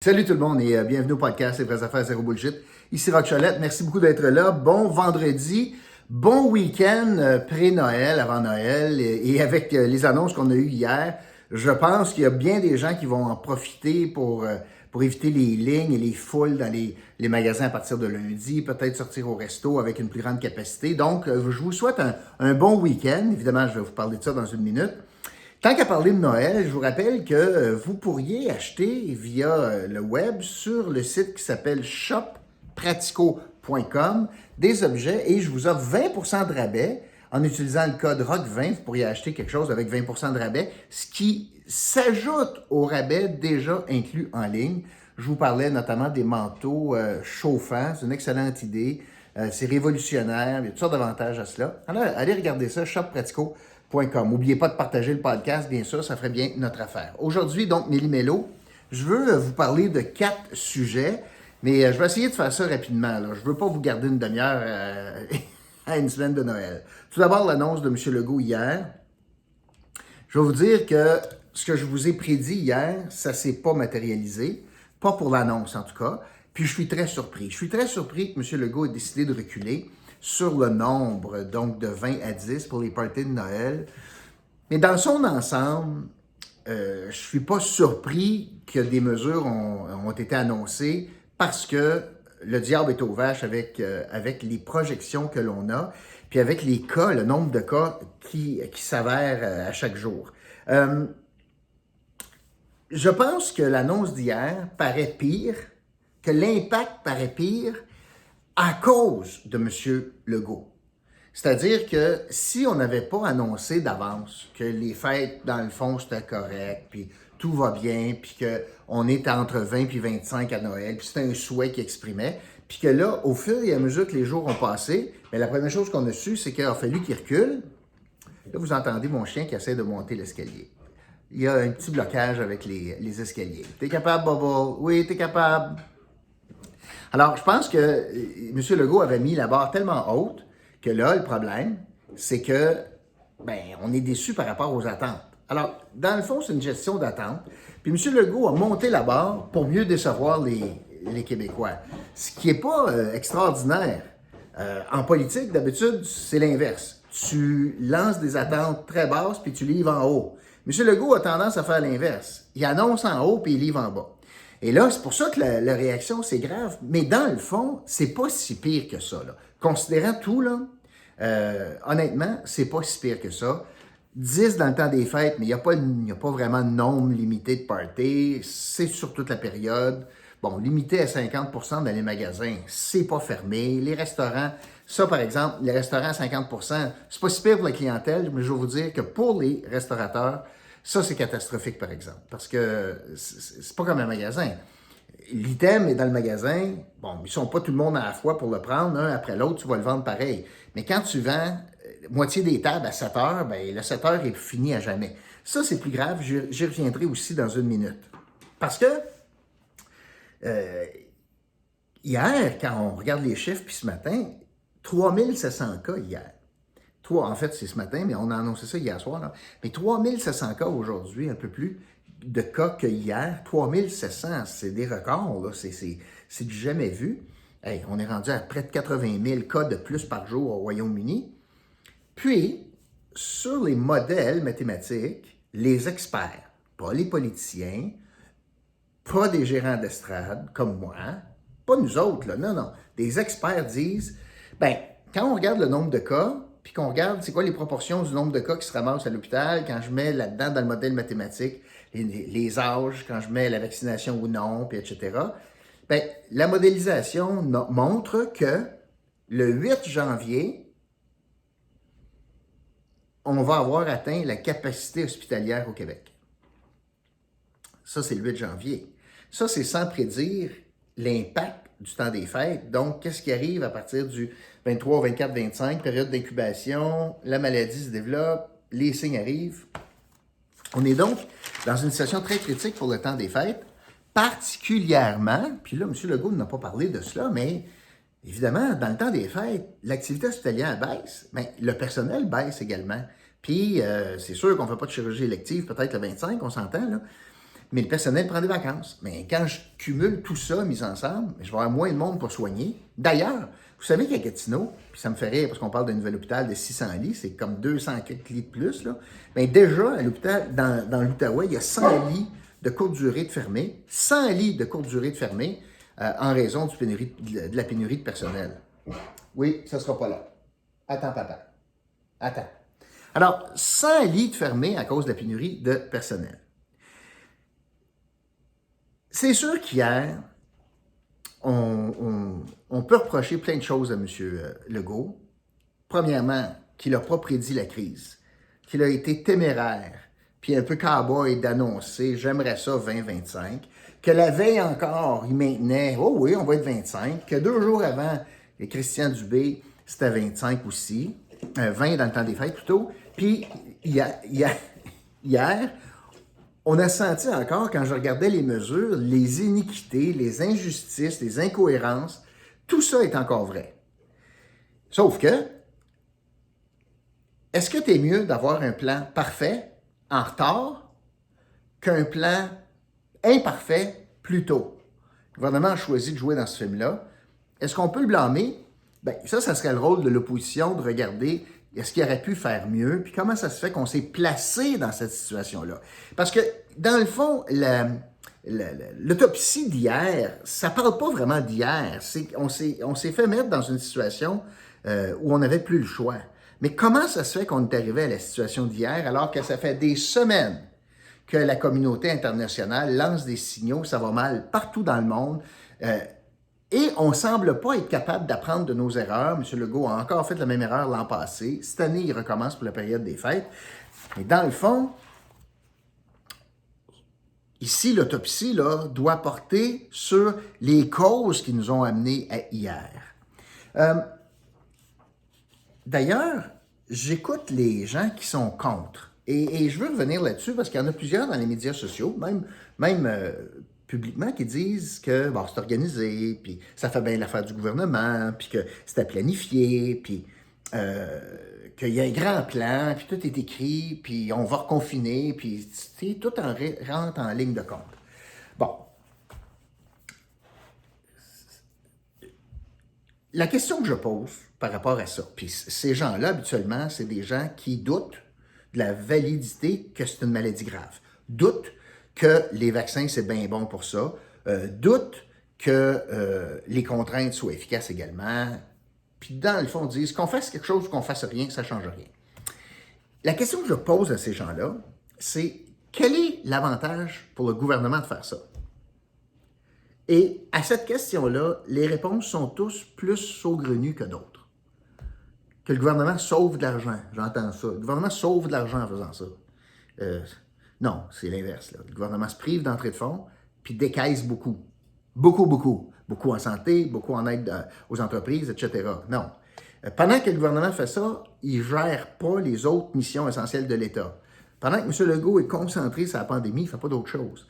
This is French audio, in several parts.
Salut tout le monde et bienvenue au podcast Les vraies affaires zéro bullshit. Ici Roch Cholette, merci beaucoup d'être là. Bon vendredi, bon week-end pré-Noël, avant Noël et avec les annonces qu'on a eues hier, je pense qu'il y a bien des gens qui vont en profiter pour éviter les lignes et les foules dans les magasins à partir de lundi, peut-être sortir au resto avec une plus grande capacité. Donc, je vous souhaite un bon week-end. Évidemment, je vais vous parler de ça dans une minute. Tant qu'à parler de Noël, je vous rappelle que vous pourriez acheter via le web sur le site qui s'appelle shoppratico.com des objets et je vous offre 20% de rabais en utilisant le code ROCK20. Vous pourriez acheter quelque chose avec 20% de rabais, ce qui s'ajoute au rabais déjà inclus en ligne. Je vous parlais notamment des manteaux chauffants. C'est une excellente idée. C'est révolutionnaire. Il y a toutes sortes d'avantages à cela. Alors, allez regarder ça, shoppratico.com. N'oubliez pas de partager le podcast, bien sûr, ça ferait bien notre affaire. Aujourd'hui, donc, Méli-Mélo, je veux vous parler de 4 sujets, mais je vais essayer de faire ça rapidement. Là. Je ne veux pas vous garder une demi-heure à une semaine de Noël. Tout d'abord, l'annonce de M. Legault hier. Je vais vous dire que ce que je vous ai prédit hier, ça ne s'est pas matérialisé, pas pour l'annonce en tout cas, puis je suis très surpris. Je suis très surpris que M. Legault ait décidé de reculer sur le nombre, donc de 20 à 10 pour les parties de Noël. Mais dans son ensemble, je ne suis pas surpris que des mesures ont été annoncées parce que le diable est aux vaches avec les projections que l'on a, puis avec les cas, le nombre de cas qui s'avèrent à chaque jour. Je pense que l'annonce d'hier paraît pire, que l'impact paraît pire à cause de M. Legault. C'est-à-dire que si on n'avait pas annoncé d'avance que les fêtes, dans le fond, c'était correct, puis tout va bien, puis qu'on est entre 20 et 25 à Noël, puis c'était un souhait qu'il exprimait, puis que là, au fur et à mesure que les jours ont passé, bien, la première chose qu'on a su, c'est qu'il a fallu qu'il recule. Là, vous entendez mon chien qui essaie de monter l'escalier. Il y a un petit blocage avec les escaliers. T'es capable, Bubble? Oui, t'es capable. Alors, je pense que M. Legault avait mis la barre tellement haute que là, le problème, c'est que, on est déçu par rapport aux attentes. Alors, dans le fond, c'est une gestion d'attente. Puis M. Legault a monté la barre pour mieux décevoir les Québécois. Ce qui n'est pas extraordinaire. En politique, d'habitude, c'est l'inverse. Tu lances des attentes très basses puis tu livres en haut. M. Legault a tendance à faire l'inverse. Il annonce en haut puis il livre en bas. Et là, c'est pour ça que la réaction, c'est grave. Mais dans le fond, c'est pas si pire que ça. Là. Considérant tout, là, honnêtement, c'est pas si pire que ça. 10 dans le temps des fêtes, mais il n'y a pas vraiment de nombre limité de parties. C'est sur toute la période. Bon, limité à 50% dans les magasins, c'est pas fermé. Les restaurants, ça par exemple, les restaurants à 50%, c'est pas si pire pour la clientèle, mais je vais vous dire que pour les restaurateurs, ça, c'est catastrophique, par exemple, parce que c'est pas comme un magasin. L'item est dans le magasin, bon, ils sont pas tout le monde à la fois pour le prendre, un après l'autre, tu vas le vendre pareil. Mais quand tu vends moitié des tables à 7 heures, bien, le 7 heures est fini à jamais. Ça, c'est plus grave, j'y reviendrai aussi dans une minute. Parce que, hier, quand on regarde les chiffres, puis ce matin, 3700 cas hier. En fait, c'est ce matin, mais on a annoncé ça hier soir. Là. Mais 3700 cas aujourd'hui, un peu plus de cas que hier. 3700, c'est des records, là. C'est du jamais vu. Hey, on est rendu à près de 80 000 cas de plus par jour au Royaume-Uni. Puis, sur les modèles mathématiques, les experts, pas les politiciens, pas des gérants d'estrade comme moi, pas nous autres, là, non. Des experts disent, quand on regarde le nombre de cas, puis qu'on regarde c'est quoi les proportions du nombre de cas qui se ramassent à l'hôpital, quand je mets là-dedans dans le modèle mathématique, les âges, quand je mets la vaccination ou non, puis etc., la modélisation montre que le 8 janvier, on va avoir atteint la capacité hospitalière au Québec. Ça, c'est le 8 janvier. Ça, c'est sans prédire l'impact du temps des fêtes. Donc, qu'est-ce qui arrive à partir du 23, 24, 25, période d'incubation, la maladie se développe, les signes arrivent. On est donc dans une situation très critique pour le temps des fêtes, particulièrement, puis là, M. Legault n'a pas parlé de cela, mais évidemment, dans le temps des fêtes, l'activité hospitalière baisse, mais le personnel baisse également. Puis, c'est sûr qu'on ne fait pas de chirurgie élective, peut-être le 25, on s'entend, là. mais le personnel prend des vacances. Mais quand je cumule tout ça mis ensemble, je vais avoir moins de monde pour soigner. D'ailleurs, vous savez qu'à Gatineau, puis ça me fait rire parce qu'on parle d'un nouvel hôpital de 600 lits, c'est comme 200 quelques lits de plus, là. Bien, déjà, à l'hôpital, dans l'Outaouais, il y a 100 lits de courte durée de fermés, 100 lits de courte durée de fermés en raison de la pénurie de personnel. Oui, ça ne sera pas là. Attends, papa. Attends. Alors, 100 lits de fermés à cause de la pénurie de personnel. C'est sûr qu'hier, on peut reprocher plein de choses à M. Legault. Premièrement, qu'il n'a pas prédit la crise, qu'il a été téméraire, puis un peu cow-boy d'annoncer « j'aimerais ça 2025 », que la veille encore, il maintenait « oh oui, on va être 25 », que 2 jours avant, Christian Dubé, c'était 25 aussi, 20 dans le temps des fêtes plutôt, puis hier, on a senti encore, quand je regardais les mesures, les iniquités, les injustices, les incohérences, tout ça est encore vrai. Sauf que, est-ce que tu es mieux d'avoir un plan parfait en retard qu'un plan imparfait plus tôt? Le gouvernement a choisi de jouer dans ce film-là. Est-ce qu'on peut le blâmer? Bien, ça serait le rôle de l'opposition de regarder est-ce qu'il aurait pu faire mieux, puis comment ça se fait qu'on s'est placé dans cette situation-là. Parce que, dans le fond, l'autopsie d'hier, ça ne parle pas vraiment d'hier. On s'est fait mettre dans une situation où on n'avait plus le choix. Mais comment ça se fait qu'on est arrivé à la situation d'hier alors que ça fait des semaines que la communauté internationale lance des signaux, ça va mal partout dans le monde, et on ne semble pas être capable d'apprendre de nos erreurs. M. Legault a encore fait la même erreur l'an passé. Cette année, il recommence pour la période des fêtes. Mais dans le fond, ici, l'autopsie là, doit porter sur les causes qui nous ont amenés à hier. D'ailleurs, j'écoute les gens qui sont contre. Et je veux revenir là-dessus parce qu'il y en a plusieurs dans les médias sociaux, même publiquement, qui disent que bon, c'est organisé, puis ça fait bien l'affaire du gouvernement, puis que c'était planifié, puis qu'il y a un grand plan, puis tout est écrit, puis on va reconfiner, puis tout rentre en ligne de compte. Bon. La question que je pose par rapport à ça, puis ces gens-là, habituellement, c'est des gens qui doutent de la validité que c'est une maladie grave, doutent que les vaccins, c'est bien bon pour ça, doutent que les contraintes soient efficaces également, puis dans le fond, disent qu'on fasse quelque chose ou qu'on fasse rien, ça ne change rien. La question que je pose à ces gens-là, c'est quel est l'avantage pour le gouvernement de faire ça? Et à cette question-là, les réponses sont tous plus saugrenues que d'autres. Que le gouvernement sauve de l'argent, j'entends ça. Le gouvernement sauve de l'argent en faisant ça. Non, c'est l'inverse. Le gouvernement se prive d'entrée de fonds, puis décaisse beaucoup. Beaucoup, beaucoup. Beaucoup en santé, beaucoup en aide aux entreprises, etc. Non. Pendant que le gouvernement fait ça, il ne gère pas les autres missions essentielles de l'État. Pendant que M. Legault est concentré sur la pandémie, il ne fait pas d'autre chose.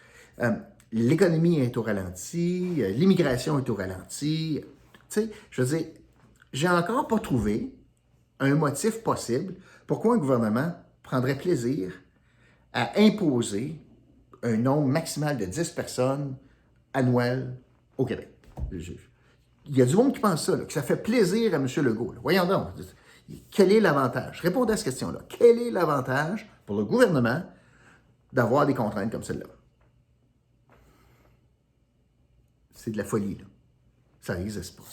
L'économie est au ralenti, l'immigration est au ralenti. Tu sais, je veux dire, j'ai encore pas trouvé un motif possible pourquoi un gouvernement prendrait plaisir à imposer un nombre maximal de 10 personnes annuelles au Québec. Il y a du monde qui pense ça, là, que ça fait plaisir à M. Legault. Là. Voyons donc, quel est l'avantage? Répondez à cette question-là. Quel est l'avantage pour le gouvernement d'avoir des contraintes comme celle-là? C'est de la folie, là. Ça n'existe pas,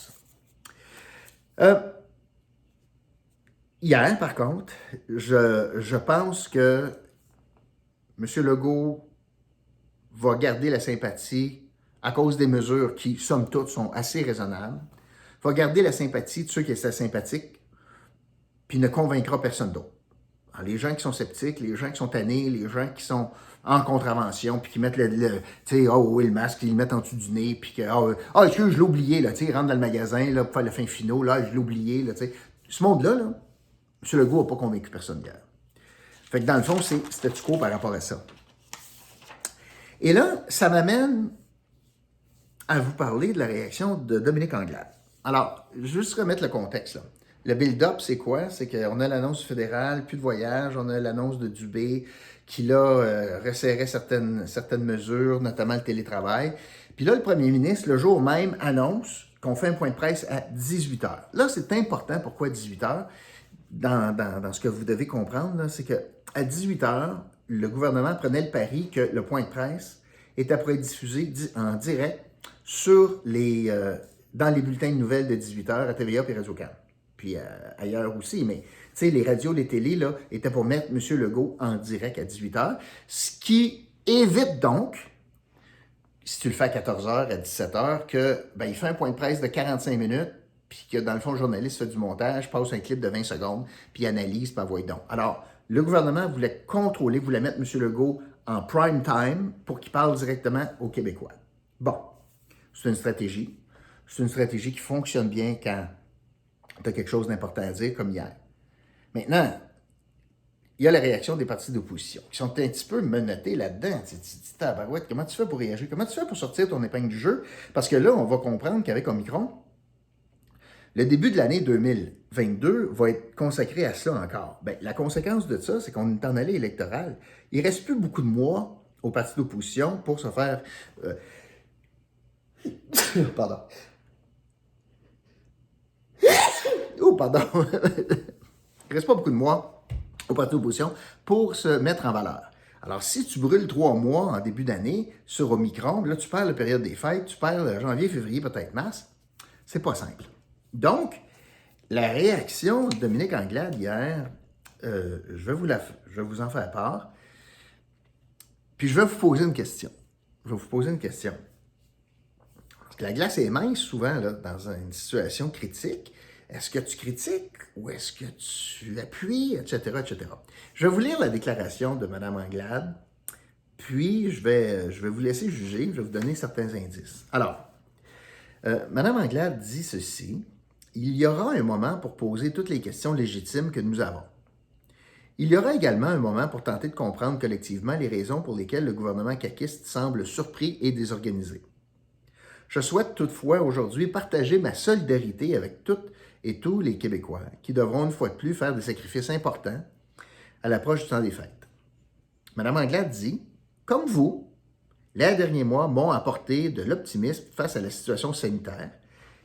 ça. Hier, par contre, je pense que M. Legault va garder la sympathie à cause des mesures qui, somme toute, sont assez raisonnables. Va garder la sympathie de ceux qui étaient sympathiques, puis ne convaincra personne d'autre. Alors, les gens qui sont sceptiques, les gens qui sont tannés, les gens qui sont en contravention, puis qui mettent tu sais, oh oui, le masque, ils le mettent en dessous du nez, puis que, excuse, je l'ai oublié, là, tu sais, ils rentrent dans le magasin, là, pour faire le fin finaux, là, je l'ai oublié, là, tu sais. Ce monde-là, là, M. Legault n'a pas convaincu personne hier. Fait que dans le fond, c'est statu quo par rapport à ça. Et là, ça m'amène à vous parler de la réaction de Dominique Anglade. Alors, juste remettre le contexte, là. Le build-up, c'est quoi? C'est qu'on a l'annonce du fédéral, plus de voyage, on a l'annonce de Dubé qui, là, resserrait certaines mesures, notamment le télétravail. Puis là, le premier ministre, le jour même, annonce qu'on fait un point de presse à 18 h. Là, c'est important. Pourquoi 18 h? Dans ce que vous devez comprendre, c'est qu'à 18 h, le gouvernement prenait le pari que le point de presse était pour être diffusé en direct sur dans les bulletins de nouvelles de 18 h à TVA et Radio-Can. Puis ailleurs aussi, mais tu sais, les radios, les télés, là, étaient pour mettre M. Legault en direct à 18 h, ce qui évite donc, si tu le fais à 14 h, à 17 h, il fait un point de presse de 45 minutes, puis que dans le fond, le journaliste fait du montage, passe un clip de 20 secondes, puis analyse, puis envoie donc. Alors, le gouvernement voulait contrôler, voulait mettre M. Legault en prime time pour qu'il parle directement aux Québécois. Bon, c'est une stratégie. C'est une stratégie qui fonctionne bien quand tu as quelque chose d'important à dire, comme hier. Maintenant, il y a la réaction des partis d'opposition qui sont un petit peu menottés là-dedans. Tu dis, tabarouette, comment tu fais pour réagir? Comment tu fais pour sortir ton épingle du jeu? Parce que là, on va comprendre qu'avec Omicron, le début de l'année 2022 va être consacré à ça encore. Bien, la conséquence de ça, c'est qu'on est en allée électorale. Il ne reste plus beaucoup de mois aux partis d'opposition pour se faire... Pardon. Oh, pardon. Il ne reste pas beaucoup de mois au parti d'opposition pour se mettre en valeur. Alors, si tu brûles 3 mois en début d'année sur Omicron, là, tu perds la période des fêtes, tu perds janvier, février, peut-être mars. C'est pas simple. Donc, la réaction de Dominique Anglade hier, je vais vous en faire part. Puis, je vais vous poser une question. Parce que la glace est mince souvent là, dans une situation critique. Est-ce que tu critiques ou est-ce que tu appuies, etc., etc. Je vais vous lire la déclaration de Mme Anglade, puis je vais vous laisser juger, je vais vous donner certains indices. Alors, Mme Anglade dit ceci: « Il y aura un moment pour poser toutes les questions légitimes que nous avons. Il y aura également un moment pour tenter de comprendre collectivement les raisons pour lesquelles le gouvernement caquiste semble surpris et désorganisé. Je souhaite toutefois aujourd'hui partager ma solidarité avec toutes et tous les Québécois qui devront une fois de plus faire des sacrifices importants à l'approche du temps des fêtes. » Mme Anglade dit « Comme vous, les derniers mois m'ont apporté de l'optimisme face à la situation sanitaire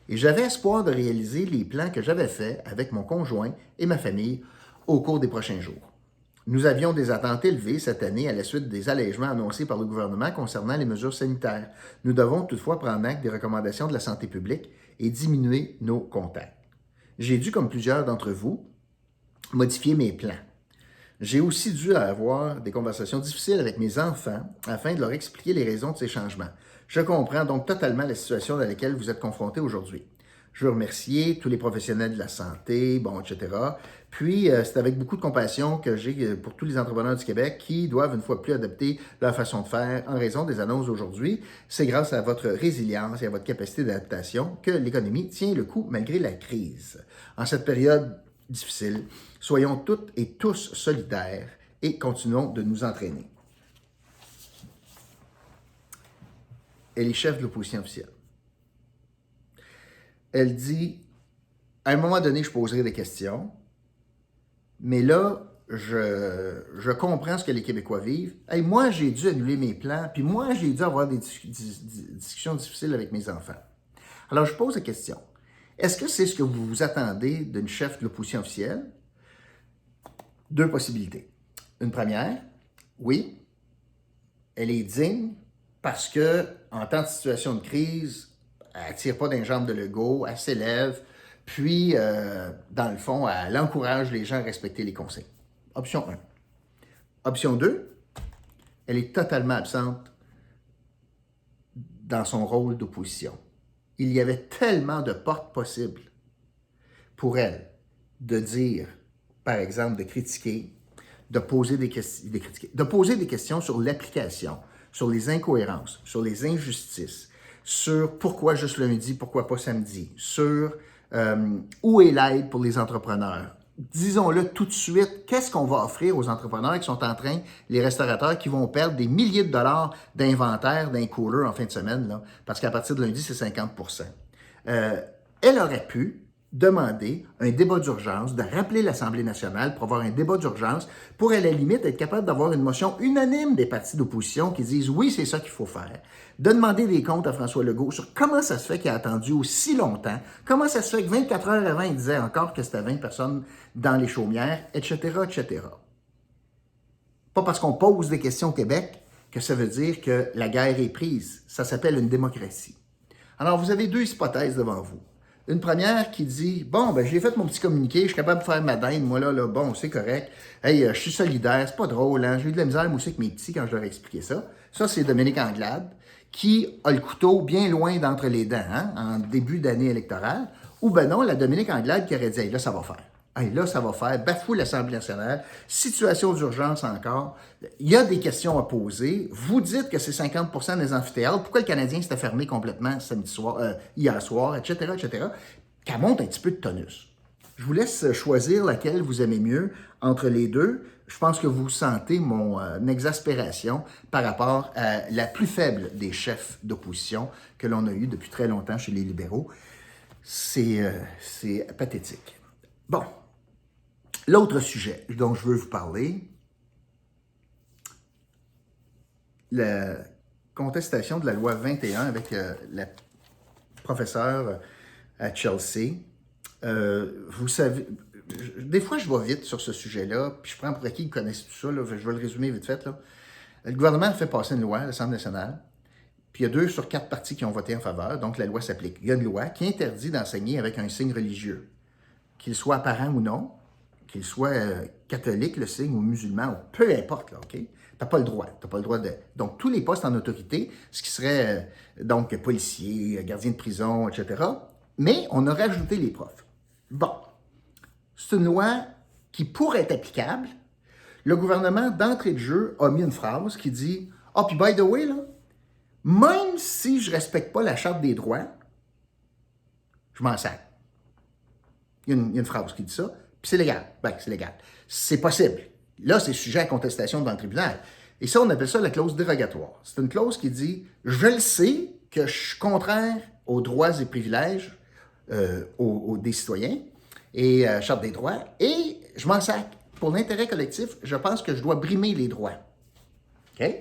et j'avais espoir de réaliser les plans que j'avais faits avec mon conjoint et ma famille au cours des prochains jours. Nous avions des attentes élevées cette année à la suite des allègements annoncés par le gouvernement concernant les mesures sanitaires. Nous devons toutefois prendre acte des recommandations de la santé publique et diminuer nos contacts. J'ai dû, comme plusieurs d'entre vous, modifier mes plans. J'ai aussi dû avoir des conversations difficiles avec mes enfants afin de leur expliquer les raisons de ces changements. Je comprends donc totalement la situation dans laquelle vous êtes confrontés aujourd'hui. Je veux remercier tous les professionnels de la santé, etc. Puis, c'est avec beaucoup de compassion que j'ai pour tous les entrepreneurs du Québec qui doivent une fois de plus adapter leur façon de faire en raison des annonces d'aujourd'hui. C'est grâce à votre résilience et à votre capacité d'adaptation que l'économie tient le coup malgré la crise. En cette période difficile, soyons toutes et tous solidaires et continuons de nous entraîner. » Elle est chef de l'opposition officielle. Elle dit, à un moment donné, je poserai des questions, mais là, je comprends ce que les Québécois vivent. Hey, moi, j'ai dû annuler mes plans, puis moi, j'ai dû avoir des discussions difficiles avec mes enfants. Alors, je pose la question. Est-ce que c'est ce que vous vous attendez d'une chef de l'opposition officielle? 2 possibilités. Une première, oui, elle est digne parce que en temps de situation de crise, elle ne tire pas d'un jambe de Legault, elle s'élève, puis, dans le fond, elle encourage les gens à respecter les consignes. Option 1. Option 2, elle est totalement absente dans son rôle d'opposition. Il y avait tellement de portes possibles pour elle de dire, par exemple, de critiquer, de poser des questions sur l'application, sur les incohérences, sur les injustices, sur pourquoi juste lundi, pourquoi pas samedi, sur où est l'aide pour les entrepreneurs. Disons-le tout de suite, qu'est-ce qu'on va offrir aux entrepreneurs qui sont en train, les restaurateurs qui vont perdre des milliers de dollars d'inventaire d'un cooler en fin de semaine, là, parce qu'à partir de lundi, c'est 50 %. Elle aurait pu demander un débat d'urgence, de rappeler l'Assemblée nationale pour avoir un débat d'urgence, pour à la limite être capable d'avoir une motion unanime des partis d'opposition qui disent oui, c'est ça qu'il faut faire, de demander des comptes à François Legault sur comment ça se fait qu'il a attendu aussi longtemps, comment ça se fait que 24 heures avant, il disait encore que c'était 20 personnes dans les chaumières, etc., etc. Pas parce qu'on pose des questions au Québec que ça veut dire que la guerre est prise. Ça s'appelle une démocratie. Alors, vous avez deux hypothèses devant vous. Une première qui dit, bon, ben j'ai fait mon petit communiqué, je suis capable de faire ma dinde, moi là, bon, c'est correct. Hey, je suis solidaire, c'est pas drôle, hein? J'ai eu de la misère moi aussi avec mes petits quand je leur ai expliqué ça. Ça, c'est Dominique Anglade, qui a le couteau bien loin d'entre les dents, hein, en début d'année électorale. Ou ben non, la Dominique Anglade qui aurait dit, hey, là, ça va faire. Hey, là, ça va faire, bafoue l'Assemblée nationale, situation d'urgence encore, il y a des questions à poser, vous dites que c'est 50% des amphithéâtres, pourquoi le Canadien s'était fermé complètement samedi soir, hier soir, etc., etc., qu'elle monte un petit peu de tonus. Je vous laisse choisir laquelle vous aimez mieux entre les deux. Je pense que vous sentez mon exaspération par rapport à la plus faible des chefs d'opposition que l'on a eu depuis très longtemps chez les libéraux. C'est pathétique. Bon. L'autre sujet dont je veux vous parler, la contestation de la loi 21 avec la professeure à Chelsea. Vous savez, des fois je vais vite sur ce sujet-là, puis je prends pour acquis qu'ils connaissent tout ça, là, je vais le résumer vite fait. Là. Le gouvernement a fait passer une loi à l'Assemblée nationale, puis il y a 2 sur 4 partis qui ont voté en faveur, donc la loi s'applique. Il y a une loi qui interdit d'enseigner avec un signe religieux, qu'il soit apparent ou non, qu'il soit catholique, le signe, ou musulman, ou peu importe, là, OK? T'as pas le droit. T'as pas le droit de... Donc, tous les postes en autorité, ce qui serait, donc, policier, gardien de prison, etc., mais on a rajouté les profs. Bon. C'est une loi qui pourrait être applicable. Le gouvernement, d'entrée de jeu, a mis une phrase qui dit « Ah, puis by the way, là, même si je respecte pas la Charte des droits, je m'en sers. » Il y a une phrase qui dit ça. Puis c'est légal. Ben, c'est légal. C'est possible. Là, c'est sujet à contestation devant le tribunal. Et ça, on appelle ça la clause dérogatoire. C'est une clause qui dit « Je le sais que je suis contraire aux droits et privilèges des citoyens et Charte des droits, et je m'en sac. Pour l'intérêt collectif, je pense que je dois brimer les droits. » OK?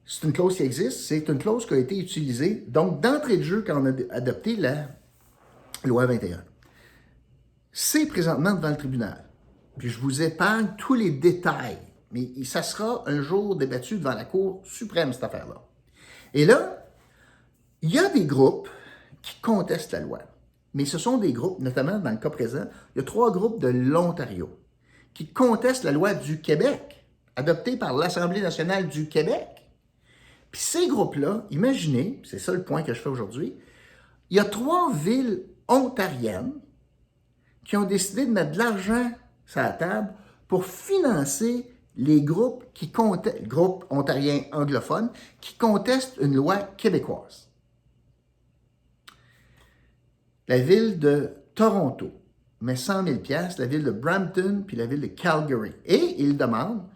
C'est une clause qui existe. C'est une clause qui a été utilisée. Donc, d'entrée de jeu, quand on a adopté la loi 21. C'est présentement devant le tribunal. Puis je vous épargne tous les détails, mais ça sera un jour débattu devant la Cour suprême, cette affaire-là. Et là, il y a des groupes qui contestent la loi. Mais ce sont des groupes, notamment dans le cas présent, il y a 3 groupes de l'Ontario qui contestent la loi du Québec, adoptée par l'Assemblée nationale du Québec. Puis ces groupes-là, imaginez, c'est ça le point que je fais aujourd'hui, il y a 3 villes ontariennes qui ont décidé de mettre de l'argent sur la table pour financer les groupes groupes ontariens anglophones qui contestent une loi québécoise. La ville de Toronto met 100 000 $, la ville de Brampton puis la ville de Calgary. Et ils demandent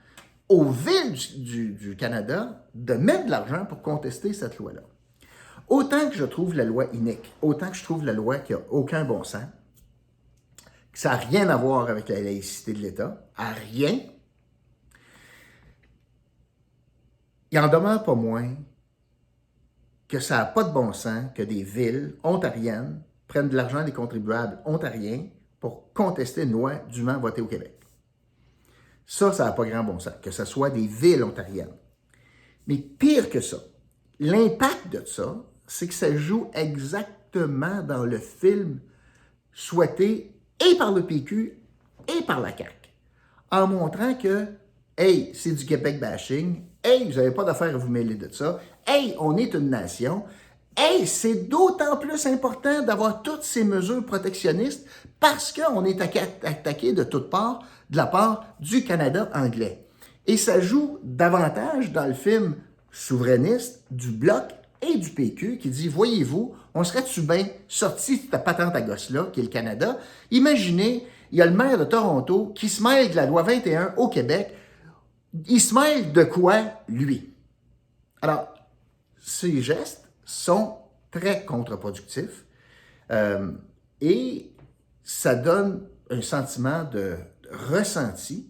aux villes du Canada de mettre de l'argent pour contester cette loi-là. Autant que je trouve la loi inique, autant que je trouve la loi qui n'a aucun bon sens, que ça n'a rien à voir avec la laïcité de l'État, à rien, il n'en demeure pas moins que ça n'a pas de bon sens que des villes ontariennes prennent de l'argent des contribuables ontariens pour contester une loi dûment votée au Québec. Ça n'a pas grand bon sens, que ce soit des villes ontariennes. Mais pire que ça, l'impact de ça, c'est que ça joue exactement dans le film souhaité et par le PQ et par la CAQ, en montrant que, hey, c'est du Québec bashing, hey, vous n'avez pas d'affaire à vous mêler de ça, hey, on est une nation, hey, c'est d'autant plus important d'avoir toutes ces mesures protectionnistes parce qu'on est attaqué de toutes parts, de la part du Canada anglais. Et ça joue davantage dans le film souverainiste du Bloc et du PQ qui dit, voyez-vous, on serait-tu bien sorti de cette patente à gosse-là, qui est le Canada? Imaginez, il y a le maire de Toronto qui se mêle de la loi 21 au Québec. Il se mêle de quoi, lui? Alors, ces gestes sont très contre-productifs et ça donne un sentiment de ressenti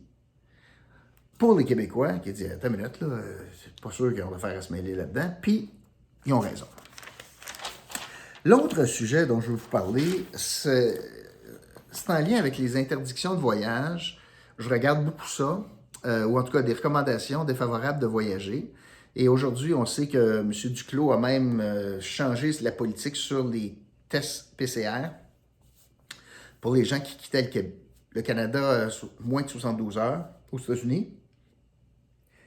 pour les Québécois qui disent « Attends une minute, là, c'est pas sûr qu'on va faire à se mêler là-dedans », puis ils ont raison. L'autre sujet dont je veux vous parler, c'est en lien avec les interdictions de voyage. Je regarde beaucoup ça, ou en tout cas des recommandations défavorables de voyager. Et aujourd'hui, on sait que M. Duclos a même changé la politique sur les tests PCR pour les gens qui quittaient le Canada moins de 72 heures aux États-Unis.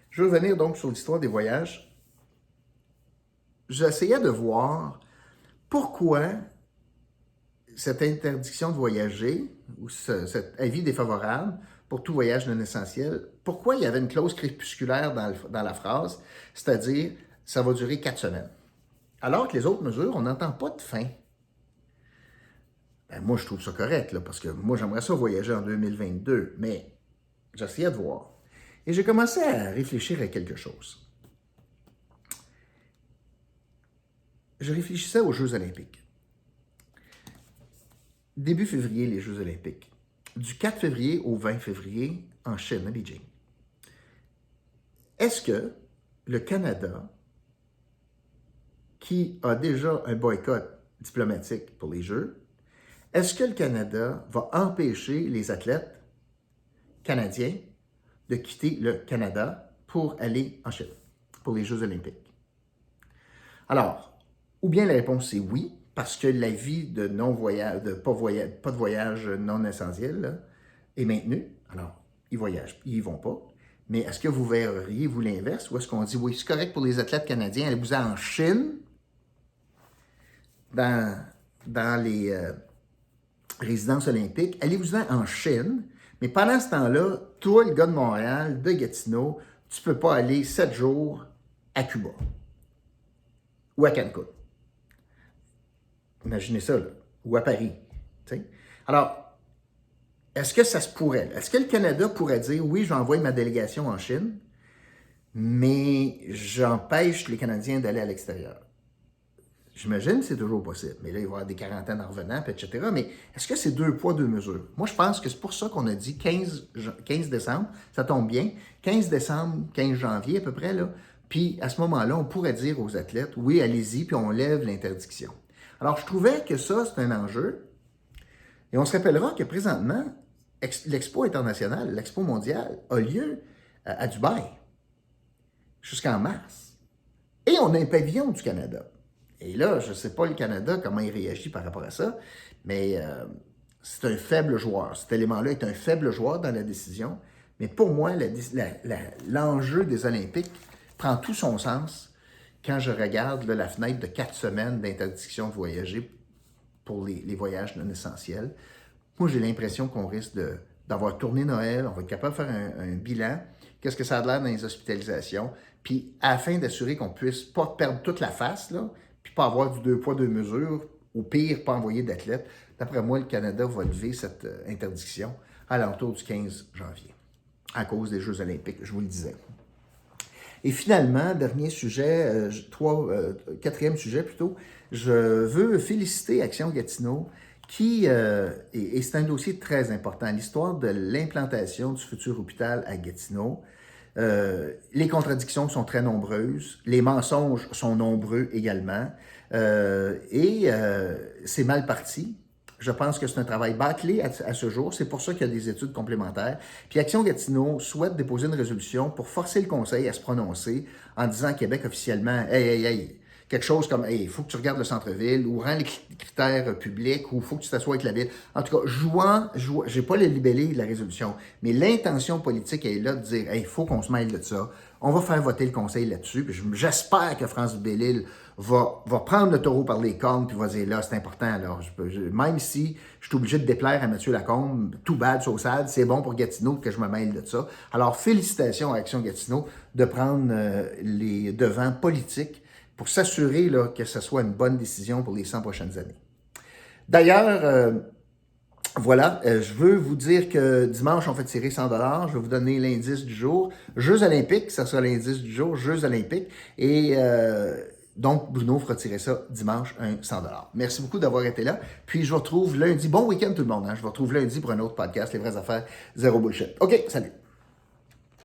Je veux revenir donc sur l'histoire des voyages. J'essayais de voir pourquoi cette interdiction de voyager, ou cet avis défavorable pour tout voyage non essentiel, pourquoi il y avait une clause crépusculaire dans la phrase, c'est-à-dire ça va durer 4 semaines. Alors que les autres mesures, on n'entend pas de fin. Ben, moi, je trouve ça correct, là, parce que moi, j'aimerais ça voyager en 2022, mais j'essayais de voir. Et j'ai commencé à réfléchir à quelque chose. Je réfléchissais aux Jeux olympiques. Début février, les Jeux olympiques. Du 4 février au 20 février, en Chine, à Beijing. Est-ce que le Canada, qui a déjà un boycott diplomatique pour les Jeux, est-ce que le Canada va empêcher les athlètes canadiens de quitter le Canada pour aller en Chine, pour les Jeux olympiques? Alors, ou bien la réponse c'est oui, parce que l'avis de non-voyage, pas de voyage non essentiel là, est maintenu. Alors, ils voyagent, ils y vont pas. Mais est-ce que vous verriez, vous, l'inverse, ou est-ce qu'on dit, oui, c'est correct pour les athlètes canadiens, allez-vous-en en Chine, dans les résidences olympiques, allez-vous-en en Chine, mais pendant ce temps-là, toi, le gars de Montréal, de Gatineau, tu peux pas aller 7 jours à Cuba ou à Cancun. Imaginez ça, là. Ou à Paris. T'sais. Alors, est-ce que ça se pourrait? Est-ce que le Canada pourrait dire, oui, j'envoie ma délégation en Chine, mais j'empêche les Canadiens d'aller à l'extérieur? J'imagine que c'est toujours possible, mais là, il va y avoir des quarantaines en revenant, etc. Mais est-ce que c'est 2 poids, 2 mesures? Moi, je pense que c'est pour ça qu'on a dit 15 décembre, ça tombe bien, 15 décembre, 15 janvier à peu près, là. Puis à ce moment-là, on pourrait dire aux athlètes, oui, allez-y, puis on lève l'interdiction. Alors, je trouvais que ça, c'est un enjeu. Et on se rappellera que présentement, l'Expo internationale, l'Expo mondiale, a lieu à Dubaï jusqu'en mars. Et on a un pavillon du Canada. Et là, je ne sais pas le Canada, comment il réagit par rapport à ça, mais c'est un faible joueur. Cet élément-là est un faible joueur dans la décision. Mais pour moi, l'enjeu des Olympiques prend tout son sens quand je regarde là, la fenêtre de 4 semaines d'interdiction de voyager pour les voyages non essentiels. Moi, j'ai l'impression qu'on risque d'avoir tourné Noël, on va être capable de faire un bilan, qu'est-ce que ça a l'air dans les hospitalisations, puis afin d'assurer qu'on ne puisse pas perdre toute la face, là, puis pas avoir du 2 poids, 2 mesures, au pire, pas envoyer d'athlètes. D'après moi, le Canada va lever cette interdiction à l'entour du 15 janvier, à cause des Jeux olympiques, je vous le disais. Et finalement, dernier sujet, quatrième sujet plutôt, je veux féliciter Action Gatineau qui, et c'est un dossier très important, l'histoire de l'implantation du futur hôpital à Gatineau. Les contradictions sont très nombreuses, les mensonges sont nombreux également, et c'est mal parti. Je pense que c'est un travail bâclé à ce jour. C'est pour ça qu'il y a des études complémentaires. Puis Action Gatineau souhaite déposer une résolution pour forcer le Conseil à se prononcer en disant à Québec officiellement « Hey, quelque chose comme « Hey, il faut que tu regardes le centre-ville » ou « Rends les critères publics » ou « Il faut que tu t'assoies avec la ville ». En tout cas, je n'ai pas le libellé de la résolution, mais l'intention politique est là de dire « Hey, il faut qu'on se mêle de ça ». On va faire voter le Conseil là-dessus. Puis j'espère que France Bellil va prendre le taureau par les cornes puis va dire là, c'est important. Alors, même si je suis obligé de déplaire à Mathieu Lacombe, tout bad, so sad, c'est bon pour Gatineau que je me mêle de ça. Alors, félicitations à Action Gatineau de prendre les devants politiques pour s'assurer là, que ce soit une bonne décision pour les 100 prochaines années. D'ailleurs, voilà, je veux vous dire que dimanche, on fait tirer 100 $. Je vais vous donner l'indice du jour. Jeux olympiques, ça sera l'indice du jour, Jeux olympiques. Et Donc, Bruno fera tirer ça dimanche, un 100 $. Merci beaucoup d'avoir été là. Puis, je vous retrouve lundi. Bon week-end tout le monde. Hein? Je vous retrouve lundi pour un autre podcast, Les vraies affaires, zéro bullshit. OK, salut.